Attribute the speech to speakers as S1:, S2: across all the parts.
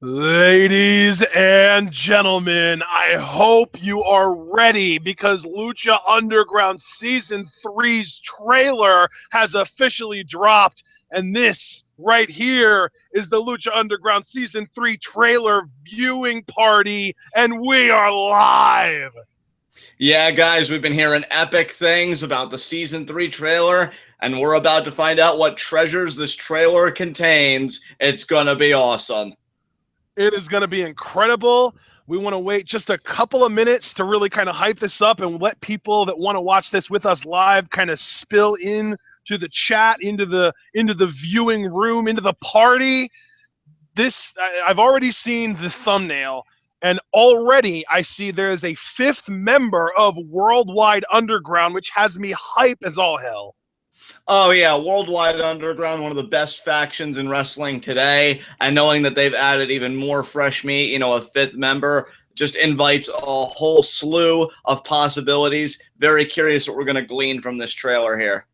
S1: Ladies and gentlemen, I hope you are ready because Lucha Underground Season three's trailer has officially dropped. And this right here is the Lucha Underground Season 3 trailer viewing party, and we are live.
S2: Yeah, guys, we've been hearing epic things about the Season 3 trailer, and we're about to find out what treasures this trailer contains. It's gonna be awesome.
S1: It is going to be incredible. We want to wait just a couple of minutes to really kind of hype this up and let people that want to watch this with us live kind of spill in to the chat, into the viewing room, into the party. I've already seen the thumbnail, and already I see there is a fifth member of Worldwide Underground, which has me hype as all hell.
S2: Oh yeah, Worldwide Underground, one of the best factions in wrestling today, and knowing that they've added even more fresh meat, a fifth member, just invites a whole slew of possibilities. Very curious what we're going to glean from this trailer here.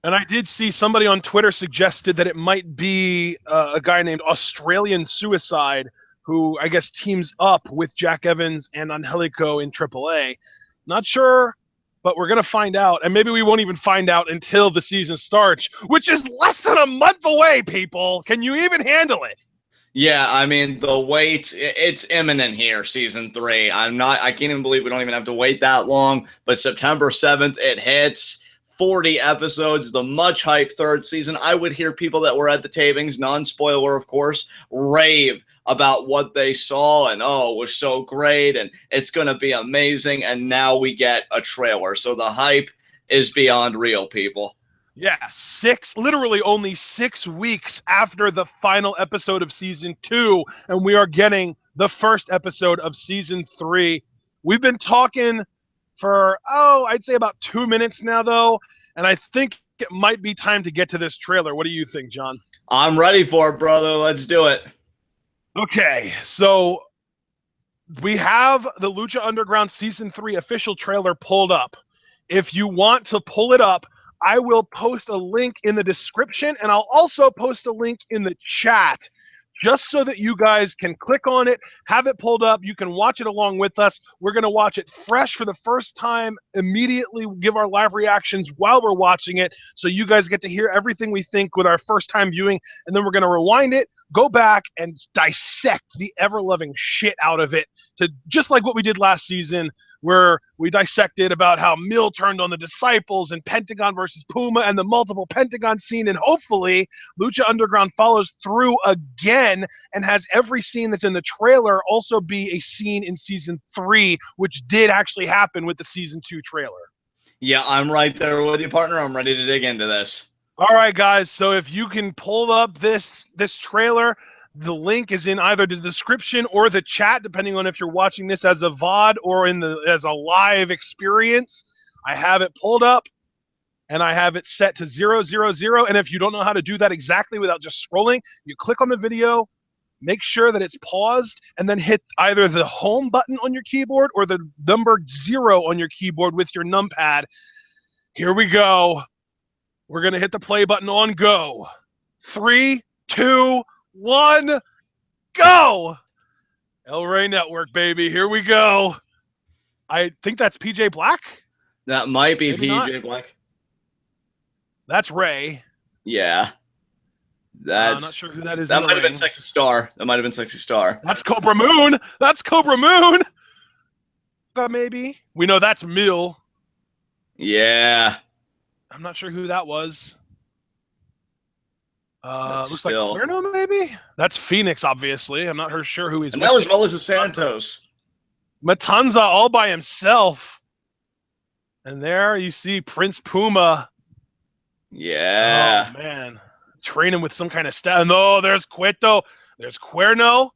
S1: And I did see somebody on Twitter suggested that it might be a guy named Australian Suicide, who I guess teams up with Jack Evans and Angelico in AAA. Not sure, but we're going to find out. And maybe we won't even find out until the season starts, which is less than a month away, people. Can you even handle it?
S2: Yeah, I mean, the wait, it's imminent here, Season 3. I can't even believe we don't even have to wait that long, but September 7th, it hits. 40 episodes, the much hyped third season. I would hear people that were at the tapings, non-spoiler, of course, rave about what they saw, and it was so great, and it's going to be amazing, and now we get a trailer. So the hype is beyond real, people.
S1: Yeah, literally only 6 weeks after the final episode of Season 2, and we are getting the first episode of Season 3. We've been talking for, I'd say about 2 minutes now, though, and I think it might be time to get to this trailer. What do you think, John?
S2: I'm ready for it, brother. Let's do it.
S1: Okay, so we have the Lucha Underground Season 3 official trailer pulled up. If you want to pull it up, I will post a link in the description, and I'll also post a link in the chat, just so that you guys can click on it, have it pulled up. You can watch it along with us. We're going to watch it fresh for the first time, immediately give our live reactions while we're watching it, so you guys get to hear everything we think with our first time viewing, and then we're going to rewind it, go back, and dissect the ever-loving shit out of it, to just like what we did last season, where we dissected about how Mill turned on the Disciples and Pentagon versus Puma and the multiple Pentagon scene, and hopefully Lucha Underground follows through again and has every scene that's in the trailer also be a scene in Season 3, which did actually happen with the Season 2 trailer.
S2: Yeah, I'm right there with you, partner. I'm ready to dig into this.
S1: All right, guys, so if you can pull up this trailer, the link is in either the description or the chat, depending on if you're watching this as a VOD or as a live experience. I have it pulled up, and I have it set to 000. And if you don't know how to do that exactly without just scrolling, you click on the video, make sure that it's paused, and then hit either the home button on your keyboard or the number 0 on your keyboard with your numpad. Here we go. We're going to hit the play button on go. 3, 2, 1, go! El Rey Network, baby. Here we go. I think that's PJ Black.
S2: That might be
S1: Maybe
S2: PJ
S1: not.
S2: Black.
S1: That's Ray.
S2: Yeah.
S1: I'm not sure who that is.
S2: That might have been Sexy Star.
S1: That's Cobra Moon. Maybe. We know that's Mill.
S2: Yeah.
S1: I'm not sure who that was. Looks like
S2: still...
S1: Cuerno, maybe? That's Phoenix, obviously. I'm not sure who he's
S2: with.
S1: And
S2: that was Melissa Santos.
S1: Matanza all by himself. And there you see Prince Puma.
S2: Yeah.
S1: Oh, man. Training with some kind of staff. No, there's Cueto. There's Cuerno.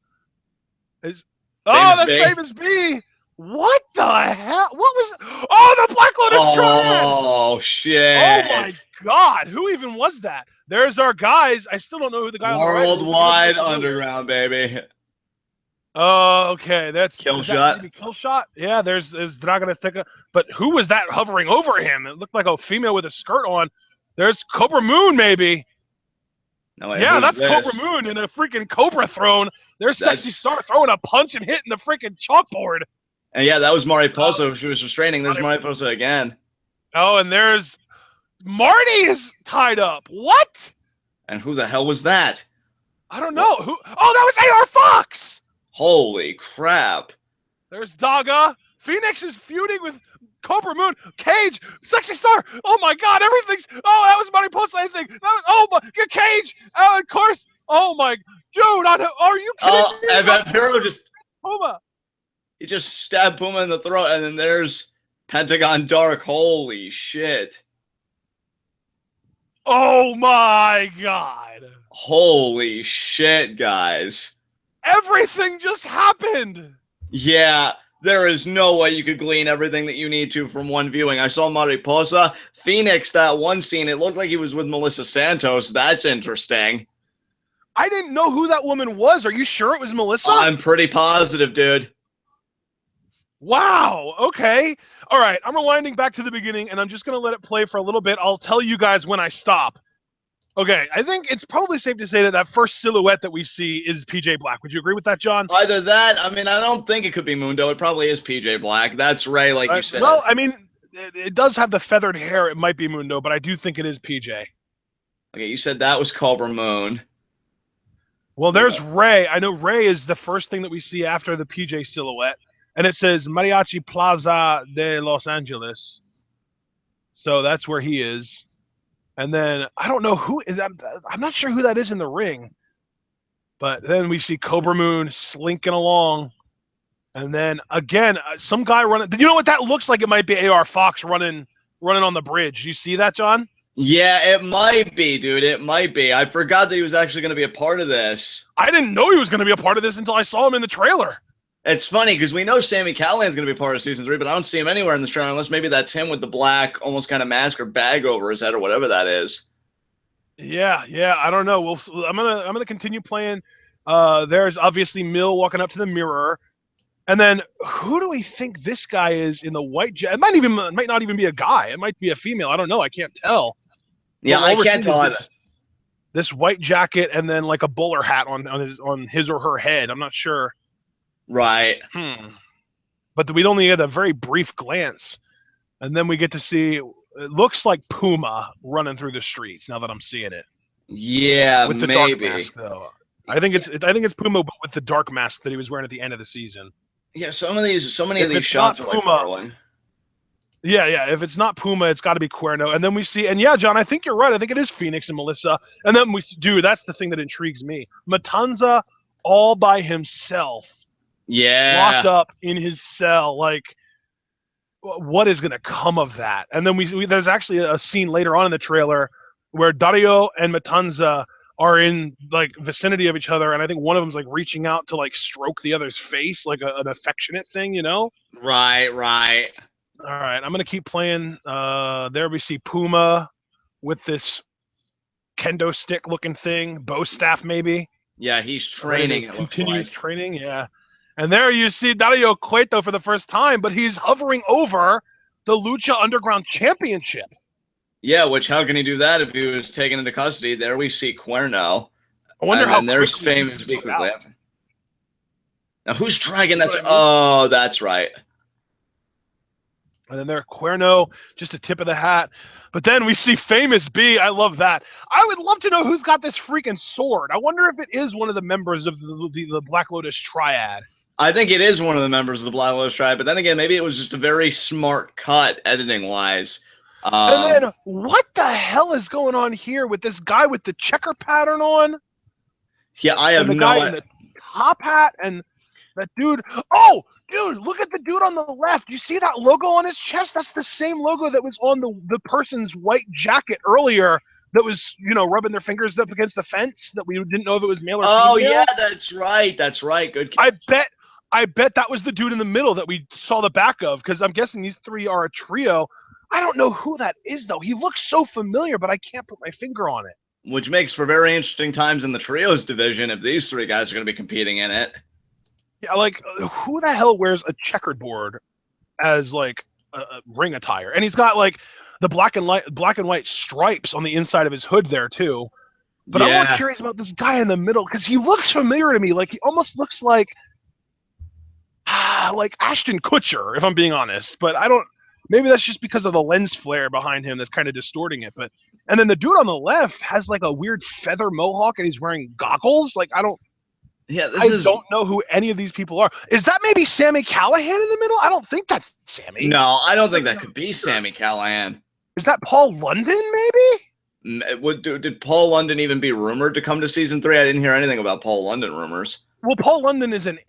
S1: That's Famous B. What the hell? What was... Oh, the Black Lotus Triad!
S2: Oh, shit.
S1: Oh, my God. Who even was that? There's our guys. I still don't know who the guy was.
S2: Worldwide Underground, baby.
S1: Oh, okay. That's
S2: Killshot.
S1: Maybe Killshot. Yeah, there's Dragon Azteca. But who was that hovering over him? It looked like a female with a skirt on. There's Cobra Moon, maybe.
S2: No, wait,
S1: Yeah,
S2: who's
S1: that's Cobra
S2: this?
S1: Moon in a freaking Cobra throne. There's Sexy
S2: That's
S1: Star throwing a punch and hitting the freaking chalkboard.
S2: and yeah, that was Mariposa. She was restraining. There's
S1: Mari-
S2: Mariposa again.
S1: Oh, and there's Marty is tied up. What?
S2: And who the hell was that?
S1: I don't
S2: What?
S1: know. Who? Oh, that was AR Fox.
S2: Holy crap!
S1: There's Daga. Phoenix is feuding with Cobra Moon. Cage. Sexy Star. Oh my God. Everything's. Oh, that was Mariposa. I think. That was, oh my. Cage. Oh, of course. Oh my. Dude. Are you kidding
S2: Oh,
S1: me?
S2: and Vampiro
S1: Puma.
S2: he just stabbed Puma in the throat, and then there's Pentagon Dark. Holy shit!
S1: Oh my God.
S2: Holy shit, guys!
S1: Everything just happened.
S2: Yeah, there is no way you could glean everything that you need to from one viewing. I saw Mariposa. Phoenix, that one scene, it looked like he was with Melissa Santos. That's interesting.
S1: I didn't know who that woman was. Are you sure it was Melissa?
S2: I'm pretty positive, dude.
S1: Wow. Okay. All right. I'm rewinding back to the beginning, and I'm just going to let it play for a little bit. I'll tell you guys when I stop. Okay. I think it's probably safe to say that that first silhouette that we see is PJ Black. Would you agree with that, John?
S2: Either that, I mean, I don't think it could be Mundo. It probably is PJ Black. That's Ray, like you said.
S1: Well, I mean, it does have the feathered hair. It might be Mundo, but I do think it is PJ.
S2: Okay, you said that was Cobra Moon.
S1: Well, there's Ray. I know Ray is the first thing that we see after the PJ silhouette. And it says Mariachi Plaza de Los Angeles. So that's where he is. And then I don't know who is that. I'm not sure who that is in the ring. But then we see Cobra Moon slinking along. And then again, some guy running. You know what that looks like? It might be AR Fox running on the bridge. You see that, John?
S2: Yeah, it might be, dude. It might be. I forgot that he was actually going to be a part of this.
S1: I didn't know he was going to be a part of this until I saw him in the trailer.
S2: It's funny because we know Sami Callihan's going to be part of season 3, but I don't see him anywhere in this trailer unless maybe that's him with the black, almost kind of mask or bag over his head or whatever that is.
S1: Yeah, I don't know. I'm gonna continue playing. There's obviously Mill walking up to the mirror, and then who do we think this guy is in the white jacket? It might not even be a guy. It might be a female. I don't know. I can't tell.
S2: Yeah, I can't tell either.
S1: This white jacket and then like a bowler hat on his or her head. I'm not sure.
S2: Right.
S1: But we'd only get a very brief glance, and then we get to see. It looks like Puma running through the streets. Now that I'm seeing it.
S2: Yeah,
S1: with the
S2: maybe.
S1: dark mask, though. I think it's Puma, but with the dark mask that he was wearing at the end of the season.
S2: Yeah, so many of these shots are like Puma.
S1: Yeah. If it's not Puma, it's got to be Cuerno. And then we see, and yeah, John, I think you're right. I think it is Phoenix and Melissa. And then that's the thing that intrigues me. Matanza all by himself.
S2: Yeah.
S1: Locked up in his cell. Like, what is going to come of that? And then there's actually a scene later on in the trailer where Dario and Matanza are in like vicinity of each other, and I think one of them's like reaching out to like stroke the other's face, like an affectionate thing, you know?
S2: Right.
S1: All right, I'm gonna keep playing. There we see Puma with this kendo stick looking thing, bow staff maybe.
S2: Yeah, he's training. It
S1: continues training, yeah. And there you see Dario Cueto for the first time, but he's hovering over the Lucha Underground Championship.
S2: Yeah, which how can he do that if he was taken into custody? There we see Cuerno.
S1: I wonder how
S2: there's famous people. Now who's Dragon? That's right.
S1: And then there, Cuerno, just a tip of the hat. But then we see Famous B. I love that. I would love to know who's got this freaking sword. I wonder if it is one of the members of the Black Lotus Triad.
S2: I think it is one of the members of the Black Lotus Triad, but then again, maybe it was just a very smart cut editing-wise.
S1: And then, what the hell is going on here with this guy with the checker pattern on?
S2: Yeah, I have no idea.
S1: In the top hat and that dude. Oh, dude, look at the dude on the left. You see that logo on his chest? That's the same logo that was on the person's white jacket earlier that was, rubbing their fingers up against the fence that we didn't know if it was male or female.
S2: Oh, yeah, that's right. That's right. Good catch.
S1: I bet that was the dude in the middle that we saw the back of, because I'm guessing these three are a trio. I don't know who that is, though. He looks so familiar, but I can't put my finger on it.
S2: Which makes for very interesting times in the trios division if these three guys are going to be competing in it.
S1: Yeah, like, who the hell wears a checkered board as, like, a ring attire? And he's got, like, the black and white stripes on the inside of his hood there, too. But I'm more
S2: Yeah.
S1: curious about this guy in the middle because he looks familiar to me. Like he almost looks like Ashton Kutcher, if I'm being honest. But I don't. Maybe that's just because of the lens flare behind him that's kind of distorting it. But and then the dude on the left has like a weird feather mohawk and he's wearing goggles. Like I don't know who any of these people are. Is that maybe Sammy Callahan in the middle? I don't think that's Sammy.
S2: No, I don't think that could be Sammy Callahan.
S1: Is that Paul London? Maybe.
S2: Did Paul London even be rumored to come to season 3? I didn't hear anything about Paul London rumors.
S1: Well, Paul London is an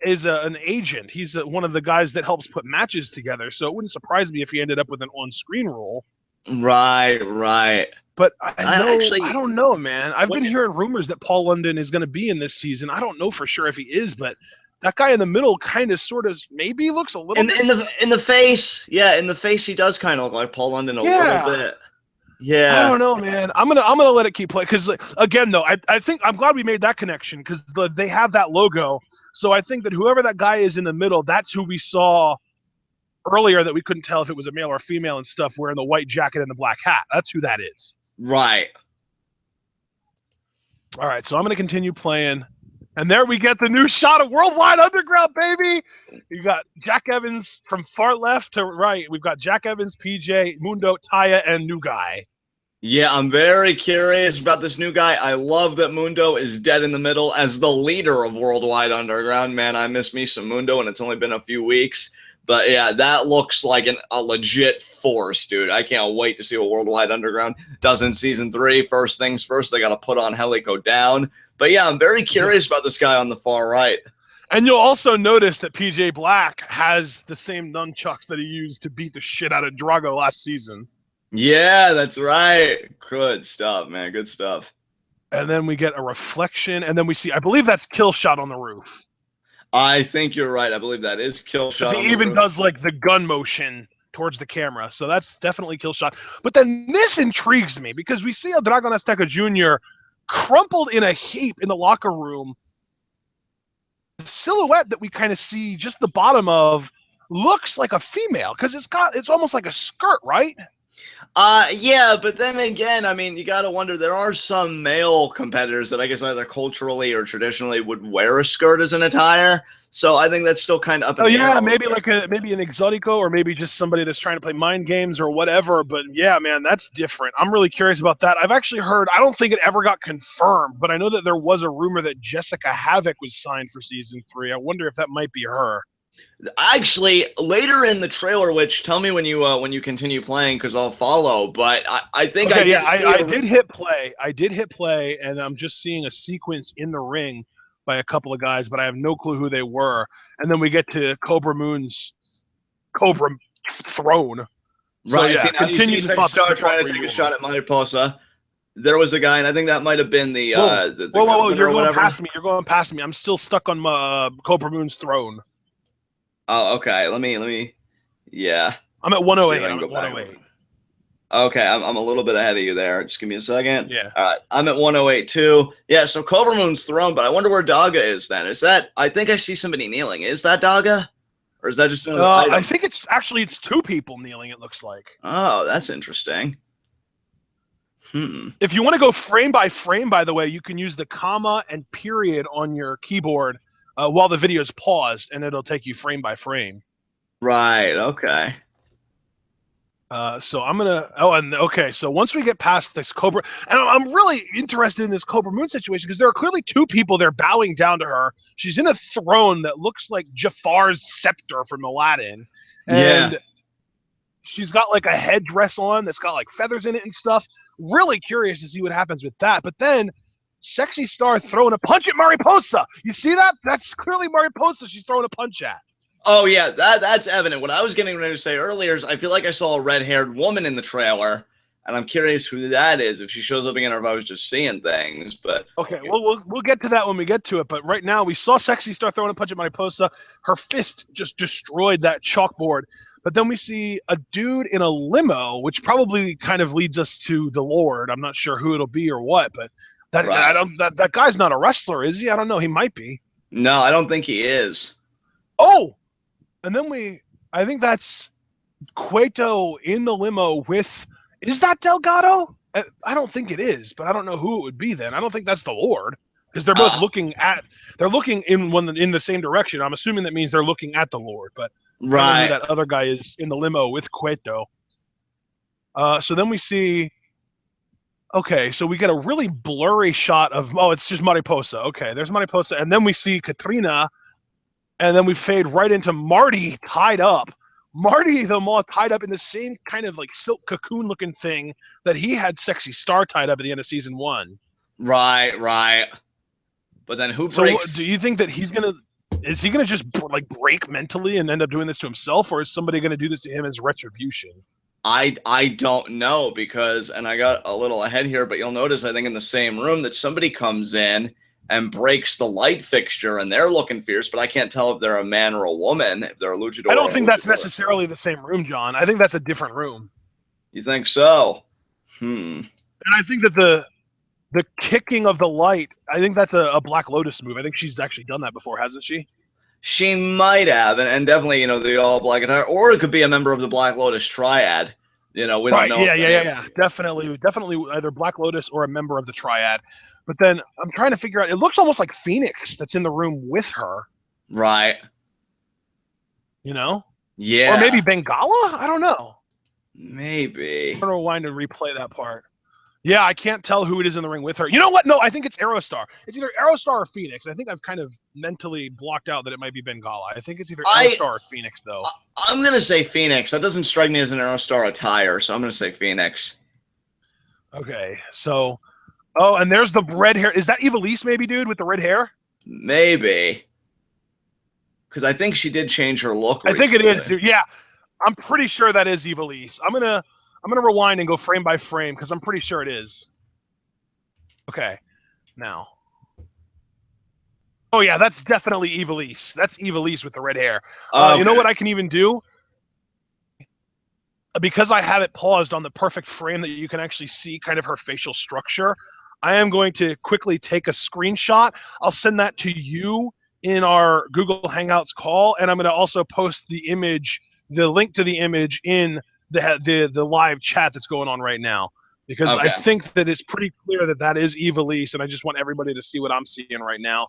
S1: agent. He's one of the guys that helps put matches together. So it wouldn't surprise me if he ended up with an on-screen role.
S2: Right.
S1: But I don't know, man. I've been hearing rumors that Paul London is going to be in this season. I don't know for sure if he is, but that guy in the middle kind of, sort of, maybe looks a little
S2: in the face. Yeah, in the face, he does kind of look like Paul London a little bit. Yeah,
S1: I don't know, man. I'm gonna let it keep playing because again, though, I think I'm glad we made that connection because they have that logo. So I think that whoever that guy is in the middle, that's who we saw earlier that we couldn't tell if it was a male or female and stuff, wearing the white jacket and the black hat. That's who that is.
S2: Right.
S1: All right, so I'm gonna continue playing, and there we get the new shot of Worldwide Underground, baby. You got Jack Evans from far left to right. We've got Jack Evans, PJ, Mundo, Taya, and New Guy.
S2: Yeah, I'm very curious about this new guy. I love that Mundo is dead in the middle as the leader of Worldwide Underground. Man, I miss me some Mundo, and it's only been a few weeks. But yeah, that looks like a legit force, dude. I can't wait to see what Worldwide Underground does in season 3. First things first, they got to put on Helico down. But yeah, I'm very curious about this guy on the far right.
S1: And you'll also notice that PJ Black has the same nunchucks that he used to beat the shit out of Drago last season.
S2: Yeah, that's right. Good stuff, man. Good stuff.
S1: And then we get a reflection, and then we see, I believe that's Kill Shot on the roof.
S2: I think you're right. I believe that is Kill Shot.
S1: He even does like the gun motion towards the camera. So that's definitely Kill Shot. But then this intrigues me because we see El Dragon Azteca Jr. crumpled in a heap in the locker room. The silhouette that we kind of see just the bottom of looks like a female because it's almost like a skirt, right?
S2: Yeah, but then again, I mean, you got to wonder, there are some male competitors that I guess either culturally or traditionally would wear a skirt as an attire. So I think that's still kind of up in the air.
S1: Maybe maybe an exotico or maybe just somebody that's trying to play mind games or whatever. But yeah, man, that's different. I'm really curious about that. I've actually heard, I don't think it ever got confirmed, but I know that there was a rumor that Jessica Havoc was signed for season 3. I wonder if that might be her.
S2: Actually, later in the trailer, which tell me when you continue playing because I'll follow. But I think I
S1: did hit play. I did hit play, and I'm just seeing a sequence in the ring by a couple of guys, but I have no clue who they were. And then we get to Cobra Moon's Cobra Throne.
S2: Right. So, yeah, you see Star trying to take a shot at Mariposa. There was a guy, and I think that might have been the
S1: whoa! You're going past me. You're going past me. I'm still stuck on Cobra Moon's throne.
S2: Oh, okay. Let me. Yeah.
S1: I'm at 108. I'm at 108.
S2: Okay, I'm a little bit ahead of you there. Just give me a second.
S1: Yeah.
S2: All right. I'm at 108 too. Yeah. So Cobra Moon's throne, but I wonder where Daga is then. Is that? I think I see somebody kneeling. Is that Daga, or is that just another item?
S1: I think it's 2 people kneeling. It looks like.
S2: Oh, that's interesting.
S1: If you want to go frame by frame, by the way, you can use the comma and period on your keyboard while the video is paused, and it'll take you frame by frame.
S2: Right. Okay.
S1: So I'm gonna. So once we get past this Cobra, and I'm really interested in this Cobra Moon situation because there are clearly 2 people there bowing down to her. She's in a throne that looks like Jafar's scepter from Aladdin, and she's got like a headdress on that's got like feathers in it and stuff. Really curious to see what happens with that. But then, Sexy Star throwing a punch at Mariposa. You see that? That's clearly Mariposa she's throwing a punch at.
S2: Oh, yeah, that's evident. What I was getting ready to say earlier is I feel like I saw a red-haired woman in the trailer, and I'm curious who that is, if she shows up again or if I was just seeing things. But
S1: okay, well, we'll get to that when we get to it. But right now, we saw Sexy Star throwing a punch at Mariposa. Her fist just destroyed that chalkboard. But then we see a dude in a limo, which probably kind of leads us to the Lord. I'm not sure who it'll be or what, but that guy's not a wrestler, is he? I don't know. He might be.
S2: No, I don't think he is.
S1: Oh! And then I think that's Cueto in the limo with, is that Delgado? I don't think it is, but I don't know who it would be then. I don't think that's the Lord because they're both
S2: Uh,
S1: looking in the same direction. I'm assuming that means they're looking at the Lord, but I don't know who
S2: right.
S1: that other guy is in the limo with Cueto. So then we see. Okay, so we get a really blurry shot of it's just Mariposa. Okay, there's Mariposa, and then we see Katrina, and then we fade right into Marty tied up. Marty the Moth tied up in the same kind of like silk cocoon looking thing that he had Sexy Star tied up at the end of season 1.
S2: Right. But then who
S1: So do
S2: breaks?
S1: you think that is he gonna just like break mentally and end up doing this to himself, or is somebody gonna do this to him as retribution?
S2: I don't know because, and I got a little ahead here, but you'll notice I think in the same room that somebody comes in and breaks the light fixture, and they're looking fierce, but I can't tell if they're a man or a woman, if they're a luchador
S1: I
S2: or
S1: don't
S2: a
S1: think that's
S2: luchador.
S1: necessarily the same room, John. I think that's a different room.
S2: You think so?
S1: And I think that the kicking of the light, I think that's a Black Lotus move. I think she's actually done that before, hasn't she?
S2: She might have, and definitely, the all black attire, or it could be a member of the Black Lotus Triad. We don't
S1: Right.
S2: know
S1: Yeah.
S2: if any of
S1: Definitely either Black Lotus or a member of the Triad. But then I'm trying to figure out. It looks almost like Phoenix that's in the room with her.
S2: right.
S1: You know, or maybe
S2: Yeah,
S1: Bengala. I don't know. I'm
S2: maybe.
S1: gonna rewind and replay that part. Yeah, I can't tell who it is in the ring with her. You know what? No, I think it's Aerostar. It's either Aerostar or Phoenix. I think I've kind of mentally blocked out that it might be Bengala. I think it's either
S2: I
S1: Aerostar or Phoenix, though.
S2: I'm gonna say Phoenix. That doesn't strike me as an Aerostar attire, so I'm gonna say Phoenix.
S1: Okay, so and there's the red hair. Is that Evilise, maybe, dude, with the red hair?
S2: Maybe. Because I think she did change her look
S1: I think it
S2: recently.
S1: is, dude. Yeah, I'm pretty sure that is Evilise. I'm gonna rewind and go frame by frame because I'm pretty sure it is. Okay, now. Oh yeah, that's definitely Evilise. That's Evilise with the red hair. You know
S2: Okay.
S1: what I can even do? Because I have it paused on the perfect frame that you can actually see kind of her facial structure, I am going to quickly take a screenshot. I'll send that to you in our Google Hangouts call, and I'm going to also post the link to the image in the live chat that's going on right now, because I
S2: Okay.
S1: think that it's pretty clear that that is Evilise, and I just want everybody to see what I'm seeing right now,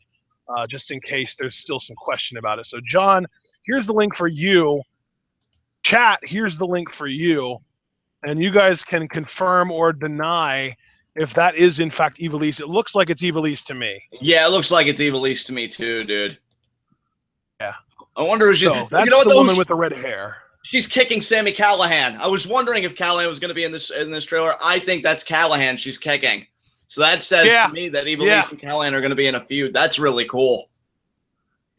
S1: just in case there's still some question about it. So, John, here's the link for you. Chat, here's the link for you, and you guys can confirm or deny if that is in fact Evilise. It looks like it's Evilise to me.
S2: Yeah, it looks like it's Evilise to me too, dude.
S1: Yeah.
S2: I wonder if she.
S1: So
S2: You know
S1: that's
S2: what
S1: the
S2: though?
S1: woman with the red hair.
S2: She's kicking Sammy Callahan. I was wondering if Callahan was going to be in this trailer. I think that's Callahan she's kicking. So that says to
S1: Yeah.
S2: me that Evilise
S1: Yeah.
S2: and Callahan are going to be in a feud. That's really cool.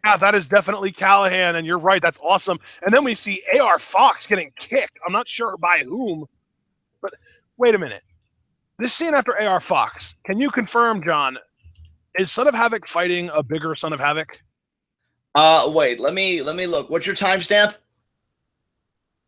S1: Yeah, that is definitely Callahan, and you're right. That's awesome. And then we see AR Fox getting kicked. I'm not sure by whom, but wait a minute. This scene after AR Fox, can you confirm, John, is Son of Havoc fighting a bigger Son of Havoc?
S2: Wait, let me look. What's your timestamp?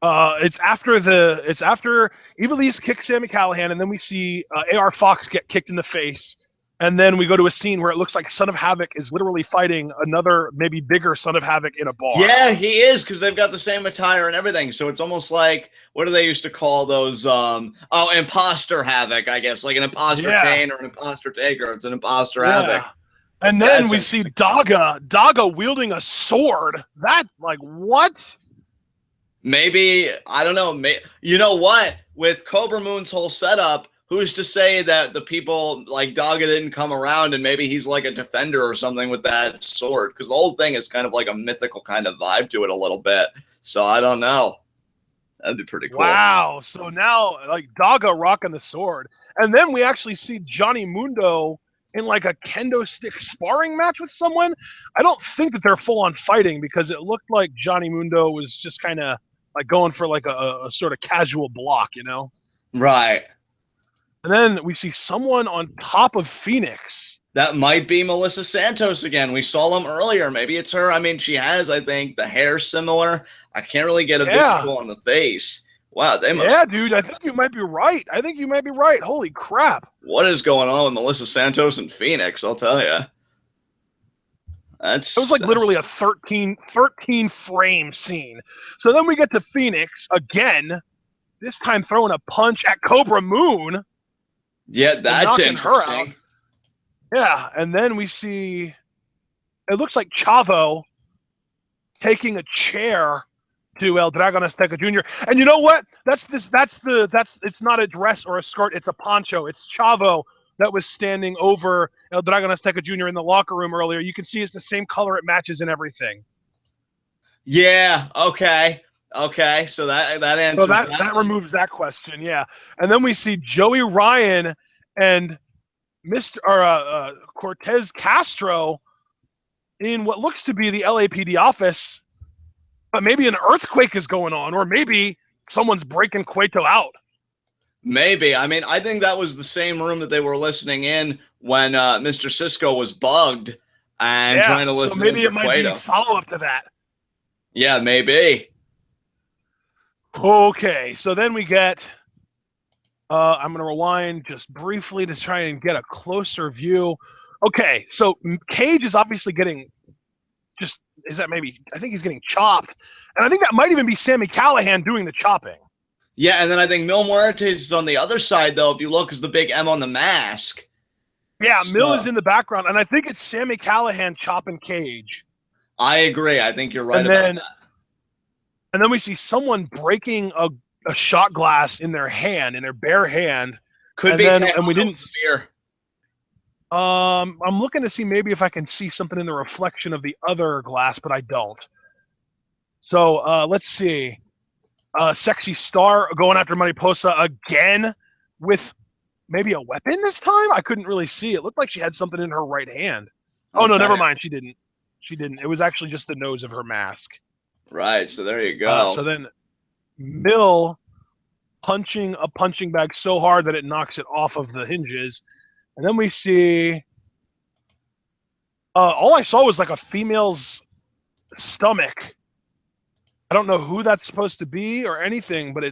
S1: It's after Evilise kicks Sammy Callahan, and then we see AR Fox get kicked in the face, and then we go to a scene where it looks like Son of Havoc is literally fighting another, maybe bigger Son of Havoc in a bar.
S2: Yeah, he is, because they've got the same attire and everything. So it's almost like, what do they used to call those? Imposter Havoc, I guess, like an imposter Kane or an imposter Taker. It's an imposter Havoc.
S1: And then
S2: That's
S1: we see
S2: interesting.
S1: Daga wielding a sword. That, like, what?
S2: Maybe, I don't know. You know what? With Cobra Moon's whole setup, who's to say that the people like Daga didn't come around and maybe he's like a defender or something with that sword? Because the whole thing is kind of like a mythical kind of vibe to it a little bit. So I don't know. That'd be pretty cool.
S1: Wow. So now, like, Daga rocking the sword. And then we actually see Johnny Mundo in like a kendo stick sparring match with someone. I don't think that they're full on fighting, because it looked like Johnny Mundo was just kind of like going for like a sort of casual block, you know?
S2: Right.
S1: And then we see someone on top of Phoenix.
S2: That might be Melissa Santos again. We saw them earlier. Maybe it's her. I mean, she has, I think, the hair similar. I can't really get a visual on the face. Wow, they must.
S1: Yeah, dude, I think you might be right. Holy crap.
S2: What is going on with Melissa Santos and Phoenix? I'll tell you.
S1: It was like literally a 13 frame scene. So then we get to Phoenix again, this time throwing a punch at Cobra Moon.
S2: Yeah, that's
S1: knocking her out.
S2: interesting.
S1: Yeah, and then we see it looks like Chavo taking a chair to El Dragon Azteca Jr. And you know what? It's not a dress or a skirt, it's a poncho. It's Chavo that was standing over El Dragon Azteca Jr. in the locker room earlier. You can see it's the same color, it matches and everything.
S2: Yeah, okay. Okay, so that answers
S1: So that removes that question, yeah. And then we see Joey Ryan and Cortez Castro in what looks to be the LAPD office, but maybe an earthquake is going on, or maybe someone's breaking Cueto out.
S2: Maybe. I mean, I think that was the same room that they were listening in when Mr. Cisco was bugged and trying to listen.
S1: So maybe
S2: in
S1: it might
S2: Cueto.
S1: be follow-up to that.
S2: Yeah, maybe.
S1: Okay, so then we get I'm going to rewind just briefly to try and get a closer view. Okay, so Cage is obviously getting I think he's getting chopped. And I think that might even be Sami Callihan doing the chopping.
S2: Yeah, and then I think Mil Muertes is on the other side, though, if you look, is the big M on the mask.
S1: Yeah, Mil is in the background, and I think it's Sami Callihan chopping Cage.
S2: I agree. I think you're right about that.
S1: And then we see someone breaking a shot glass in their hand, in their bare hand.
S2: Could be.
S1: And we didn't.
S2: Beer.
S1: I'm looking to see maybe if I can see something in the reflection of the other glass, but I don't. So let's see. Sexy Star going after Mariposa again with maybe a weapon this time? I couldn't really see. It looked like she had something in her right hand. Oh, no, never mind. She didn't. It was actually just the nose of her mask.
S2: Right, so there you go.
S1: So then Mil punching a punching bag so hard that it knocks it off of the hinges. And then we see all I saw was like a female's stomach. I don't know who that's supposed to be or anything, but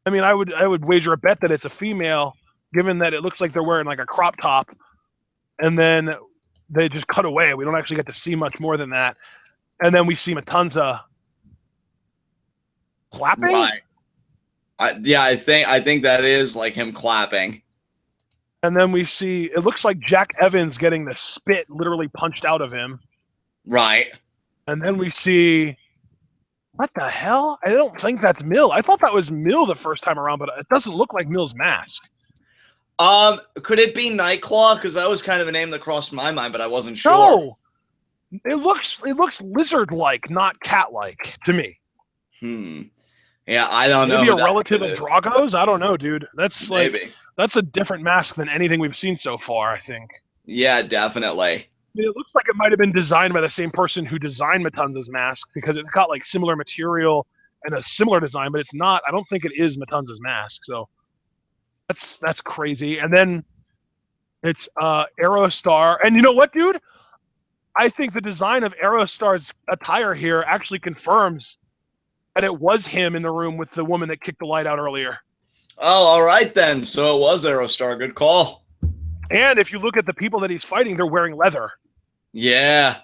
S1: I would wager a bet that it's a female, given that it looks like they're wearing like a crop top. And then they just cut away. We don't actually get to see much more than that. And then we see Matanza clapping.
S2: Right. I think that is like him clapping.
S1: And then we see, it looks like Jack Evans getting the spit literally punched out of him.
S2: Right.
S1: And then we see, what the hell? I don't think that's Mil. I thought that was Mil the first time around, but it doesn't look like Mil's mask.
S2: Could it be Nightclaw? Because that was kind of a name that crossed my mind, but I wasn't sure.
S1: No, it looks lizard-like, not cat-like to me.
S2: Yeah, I don't know.
S1: Maybe a relative of Drago's? I don't know, dude. That's
S2: Maybe.
S1: That's a different mask than anything we've seen so far, I think.
S2: Yeah, definitely.
S1: I mean, it looks like it might have been designed by the same person who designed Matanza's mask, because it's got like similar material and a similar design, but it's not. I don't think it is Matanza's mask. So that's crazy. And then it's Aerostar. And you know what, dude? I think the design of Aerostar's attire here actually confirms that it was him in the room with the woman that kicked the light out earlier.
S2: Oh, all right then. So it was Aerostar. Good call.
S1: And if you look at the people that he's fighting, they're wearing leather.
S2: Yeah.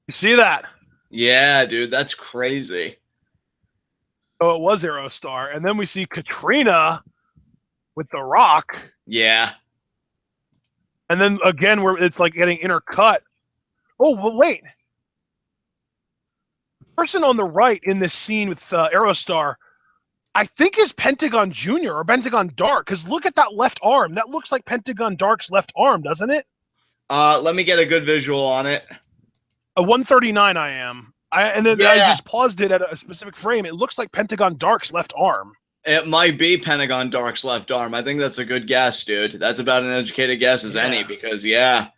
S1: You see that?
S2: Yeah, dude. That's crazy.
S1: So it was Aerostar. And then we see Katrina with The Rock.
S2: Yeah.
S1: And then again, where it's like getting intercut. Oh, well, wait. The person on the right in this scene with Aerostar, I think is Pentagon Jr. or Pentagon Dark, because look at that left arm. That looks like Pentagon Dark's left arm, doesn't it?
S2: Let me get a good visual on it.
S1: A 139 I am. I just paused it at a specific frame. It looks like Pentagon Dark's left arm.
S2: It might be Pentagon Dark's left arm. I think that's a good guess, dude. That's about an educated guess as any, because, yeah.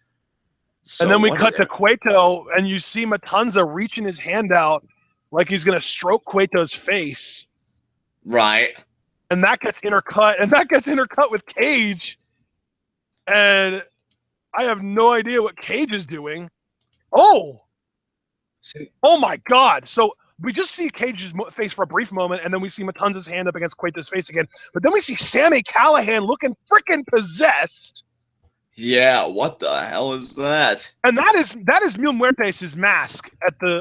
S1: So and then we cut to Cueto, and you see Matanza reaching his hand out like he's going to stroke Cueto's face.
S2: Right.
S1: And that gets intercut with Cage. And I have no idea what Cage is doing. Oh my God. So we just see Cage's face for a brief moment, and then we see Matanza's hand up against Cueto's face again. But then we see Sami Callihan looking freaking possessed.
S2: Yeah, what the hell is that?
S1: And that is Mil Muertes' mask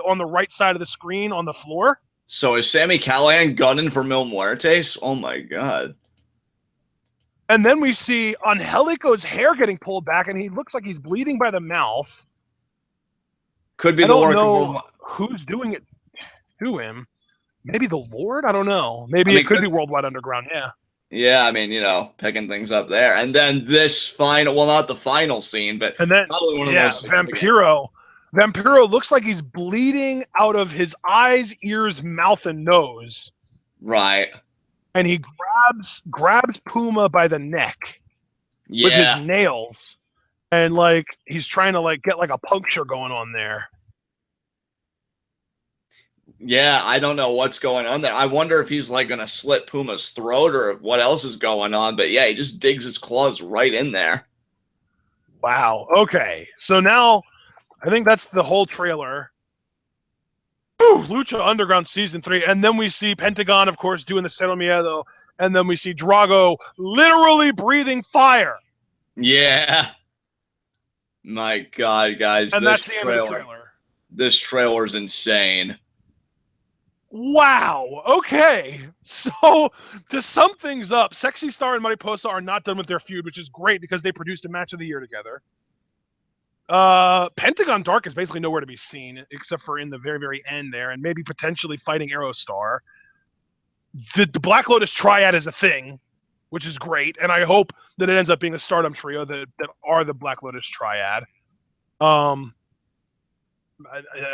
S1: on the right side of the screen on the floor.
S2: So is Sami Callihan gunning for Mil Muertes? Oh my God.
S1: And then we see Angelico's hair getting pulled back, and he looks like he's bleeding by the mouth.
S2: Could be
S1: I
S2: the
S1: don't
S2: work of
S1: know
S2: World.
S1: who's doing it to him. Maybe the Lord? I don't know. Maybe
S2: I mean,
S1: it could be Worldwide Underground, yeah.
S2: Yeah, I mean, picking things up there. And then this final, well, not the final scene, but
S1: And then,
S2: probably one of the
S1: yeah,
S2: most significant.
S1: Vampiro looks like he's bleeding out of his eyes, ears, mouth, and nose.
S2: Right.
S1: And he grabs Puma by the neck with his
S2: Yeah.
S1: nails. And, like, he's trying to, like, get, like, a puncture going on there.
S2: Yeah, I don't know what's going on there. I wonder if he's like going to slit Puma's throat or what else is going on. But yeah, he just digs his claws right in there.
S1: Wow. Okay. So now I think that's the whole trailer. Whew, Lucha Underground Season 3. And then we see Pentagon, of course, doing the Cero Miedo. And then we see Drago literally breathing fire.
S2: Yeah. My God, guys.
S1: And that's the end of the trailer.
S2: This trailer is insane.
S1: Wow. Okay. So to sum things up, Sexy Star and Mariposa are not done with their feud, which is great because they produced a match of the year together. Pentagon Dark is basically nowhere to be seen except for in the very, very end there, and maybe potentially fighting Aerostar. The Black Lotus Triad is a thing, which is great, and I hope that it ends up being a Stardom trio that are the Black Lotus Triad.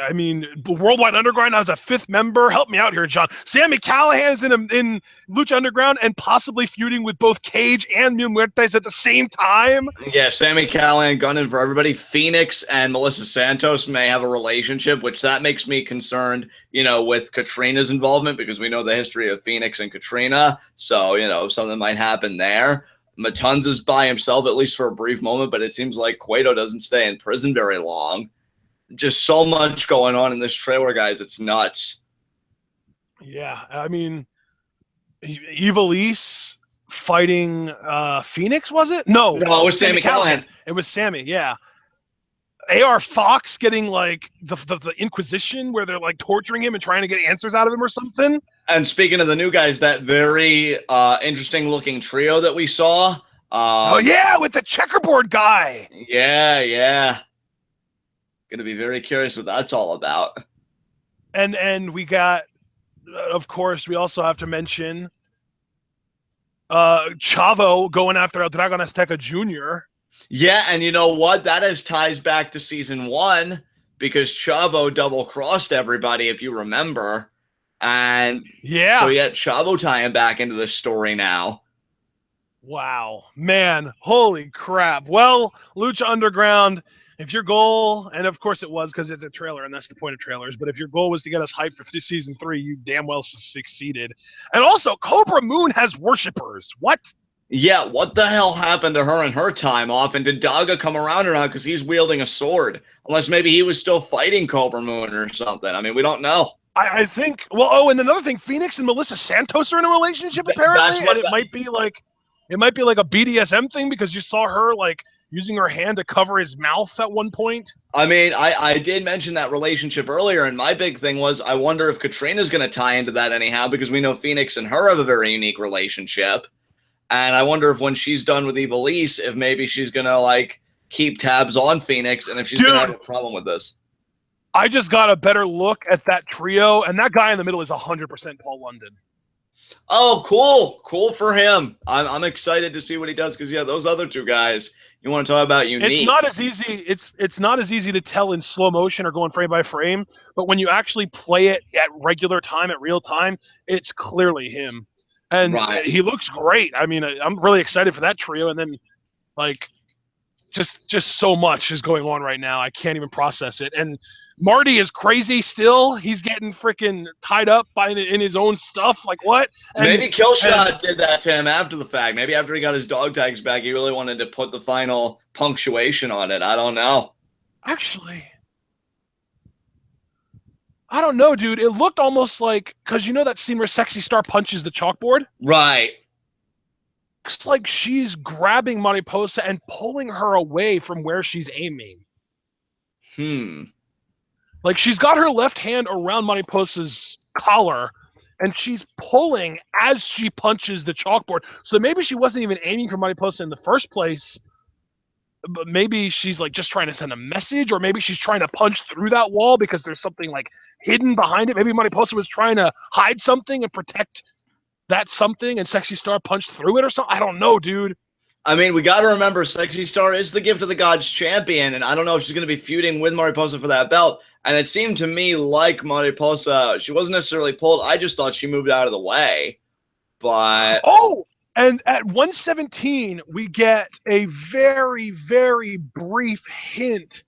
S1: I mean, Worldwide Underground has a fifth member. Help me out here, John. Sami Callihan is in Lucha Underground and possibly feuding with both Cage and Mil Muertes at the same time.
S2: Yeah, Sami Callihan gunning for everybody. Phoenix and Melissa Santos may have a relationship, which that makes me concerned, with Katrina's involvement because we know the history of Phoenix and Katrina. So, something might happen there. Matanza's by himself, at least for a brief moment, but it seems like Cueto doesn't stay in prison very long. Just so much going on in this trailer, guys. It's nuts.
S1: Yeah, I mean, Ivelisse fighting Phoenix, was it? No,
S2: it was Sami Callihan.
S1: It was Sami, yeah. AR Fox getting like the Inquisition where they're like torturing him and trying to get answers out of him or something.
S2: And speaking of the new guys, that very interesting looking trio that we saw.
S1: Oh yeah, with the checkerboard guy.
S2: Yeah. Gonna be very curious what that's all about.
S1: And we got, of course, we also have to mention Chavo going after El Dragon Azteca Jr.
S2: Yeah, and you know what? That has ties back to season 1 because Chavo double-crossed everybody, if you remember. And
S1: yeah,
S2: so Chavo tying back into the story now.
S1: Wow, man, holy crap. Well, Lucha Underground, if your goal, and of course it was because it's a trailer and that's the point of trailers, but if your goal was to get us hyped for season 3, you damn well succeeded. And also, Cobra Moon has worshippers. What?
S2: Yeah, what the hell happened to her in her time off? And did Daga come around or not because he's wielding a sword? Unless maybe he was still fighting Cobra Moon or something. I mean, we don't know.
S1: I think, and another thing, Phoenix and Melissa Santos are in a relationship apparently, and it might be like a BDSM thing because you saw her like using her hand to cover his mouth at one point.
S2: I mean, I did mention that relationship earlier, and my big thing was I wonder if Katrina's going to tie into that anyhow because we know Phoenix and her have a very unique relationship. And I wonder if when she's done with Ivelisse, if maybe she's going to like keep tabs on Phoenix and if she's going to have a problem with this.
S1: I just got a better look at that trio, and that guy in the middle is 100% Paul London.
S2: Oh, cool for him. I'm excited to see what he does because those other two guys. You want to talk about unique?
S1: It's not as easy. It's not as easy to tell in slow motion or going frame by frame. But when you actually play it at regular time, at real time, it's clearly him, and he looks great. I mean, I'm really excited for that trio. And then, like, just so much is going on right now. I can't even process it. And Marty is crazy still. He's getting freaking tied up in his own stuff. Like what? And,
S2: maybe Killshot did that to him after the fact. Maybe after he got his dog tags back, he really wanted to put the final punctuation on it. I don't know.
S1: Actually, I don't know, dude. It looked almost like, because you know that scene where Sexy Star punches the chalkboard?
S2: Right.
S1: Looks like she's grabbing Mariposa and pulling her away from where she's aiming. Like she's got her left hand around Mariposa's collar, and she's pulling as she punches the chalkboard. So maybe she wasn't even aiming for Mariposa in the first place, but maybe she's like just trying to send a message, or maybe she's trying to punch through that wall because there's something like hidden behind it. Maybe Mariposa was trying to hide something and protect that something, and Sexy Star punched through it or something. I don't know, dude.
S2: I mean, we got to remember Sexy Star is the Gift of the Gods champion, and I don't know if she's going to be feuding with Mariposa for that belt. And it seemed to me like Mariposa, she wasn't necessarily pulled. I just thought she moved out of the way. But
S1: and at 117, we get a very, very brief hint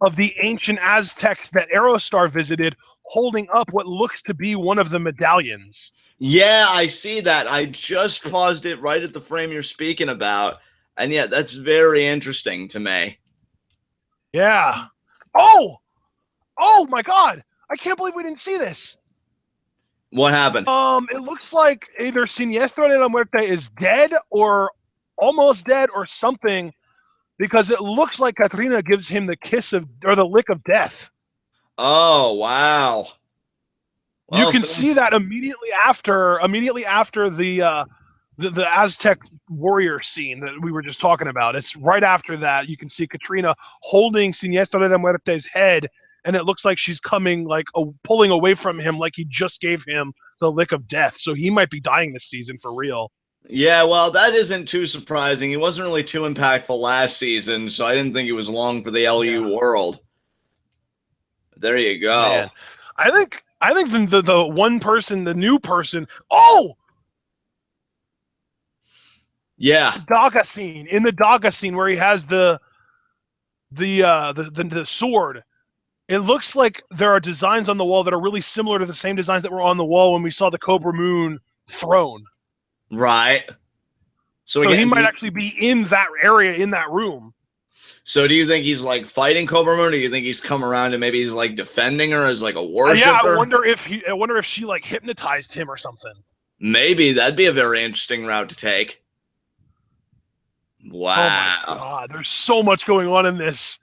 S1: of the ancient Aztecs that Aerostar visited, holding up what looks to be one of the medallions.
S2: yeah, I see that. I just paused it right at the frame you're speaking about. And yeah, that's very interesting to me.
S1: Yeah. Oh my God. I can't believe we didn't see this.
S2: What happened?
S1: It looks like either Siniestro de la Muerte is dead or almost dead or something, because it looks like Katrina gives him the kiss of, or the lick of death.
S2: Oh, wow.
S1: Well, you can see that immediately after the Aztec warrior scene that we were just talking about. It's right after that. You can see Katrina holding Siniestro de la Muerte's head, and it looks like she's coming, like pulling away from him, like he just gave him the lick of death. So he might be dying this season for real.
S2: Yeah, well, that isn't too surprising. He wasn't really too impactful last season, so I didn't think it was long for the LU world. There you go.
S1: Man, I think the one person, the new person. Oh,
S2: yeah,
S1: in the Daga scene where he has the sword. It looks like there are designs on the wall that are really similar to the same designs that were on the wall when we saw the Cobra Moon throne.
S2: Right. So
S1: he might actually be in that area, in that room.
S2: So do you think he's like fighting Cobra Moon, or do you think he's come around and maybe he's like defending her as like a worshiper?
S1: Yeah, I wonder if she like hypnotized him or something.
S2: Maybe that'd be a very interesting route to take. Wow.
S1: Oh my God, there's so much going on in this.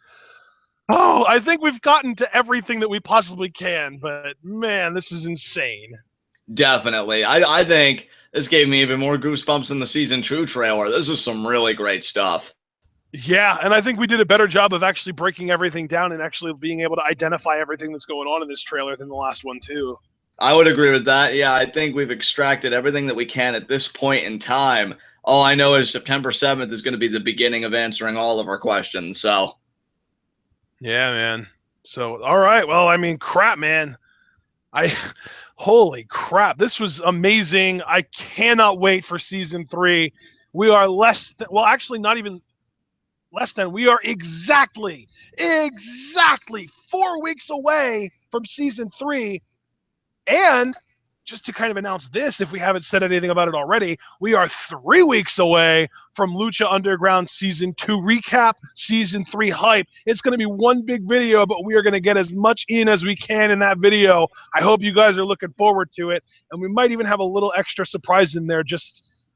S1: Oh, I think we've gotten to everything that we possibly can, but man, this is insane.
S2: Definitely. I think this gave me even more goosebumps than the season 2 trailer. This is some really great stuff.
S1: Yeah, and I think we did a better job of actually breaking everything down and actually being able to identify everything that's going on in this trailer than the last one too.
S2: I would agree with that. Yeah, I think we've extracted everything that we can at this point in time. All I know is September 7th is going to be the beginning of answering all of our questions, so...
S1: Yeah, man. So, all right. Well, I mean, crap, man. Holy crap. This was amazing. I cannot wait for season 3. We are actually not even less than. We are exactly 4 weeks away from season 3. And just to kind of announce this, if we haven't said anything about it already, we are 3 weeks away from Lucha Underground Season 2 recap, Season 3 hype. It's going to be one big video, but we are going to get as much in as we can in that video. I hope you guys are looking forward to it, and we might even have a little extra surprise in there, just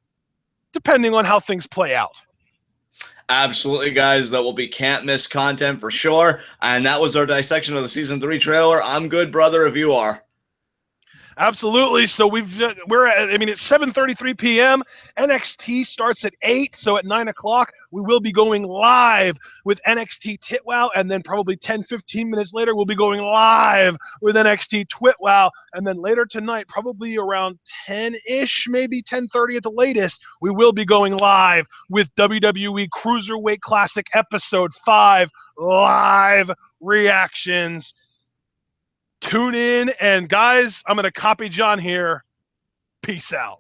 S1: depending on how things play out.
S2: Absolutely, guys. That will be can't-miss content for sure, and that was our dissection of the Season 3 trailer. I'm good, brother, if you are.
S1: Absolutely. So it's 7:33 p.m. NXT starts at 8. So at 9 o'clock, we will be going live with NXT Titwow. And then probably 10, 15 minutes later, we'll be going live with NXT Twitwow. And then later tonight, probably around 10-ish, maybe 10:30 at the latest, we will be going live with WWE Cruiserweight Classic Episode 5 live reactions. Tune in, and guys, I'm going to copy John here. Peace out.